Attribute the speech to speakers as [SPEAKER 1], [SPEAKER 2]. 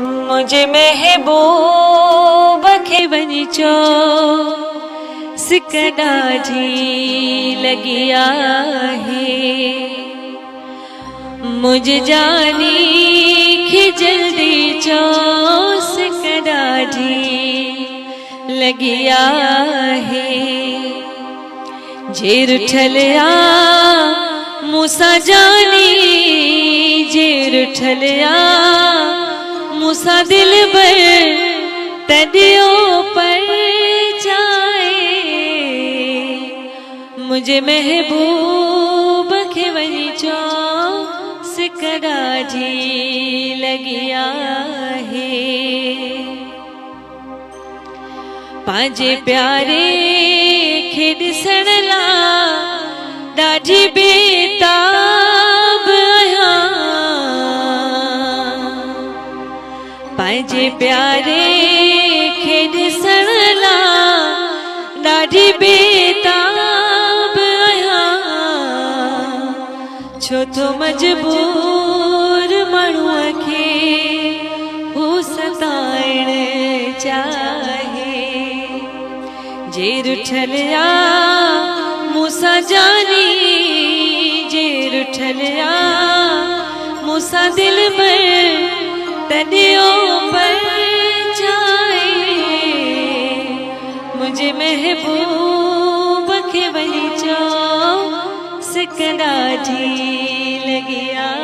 [SPEAKER 1] मुझे महबूब खे वञी चो सिकड़ा जी लगी आहे। मुझे जानी खे जल्दी चो सिकड़ा जी लगी आहे। जेर ठलिया मूसा जानी जेर ठलिया मूसा दिल बर तदियो पर जाए। मुझे महबूब खे वञी चो सिकड़ा जी लगी आहे। पांजे प्यारे खे ॾिसण ला ॾाढी बेताब आहियां। पांजे प्यारे खे ॾिसण ला ॾाढी बेताब आहियां। छो तो मजबूर माण्हूअ खे हू सताइण चाहे। जेर ठलिया मूसा जानी जेर ठलिया मूसा दिल में तदियो पर जाए। मुझे महबूब खे वञी चो सिकड़ा जी लगी आहे।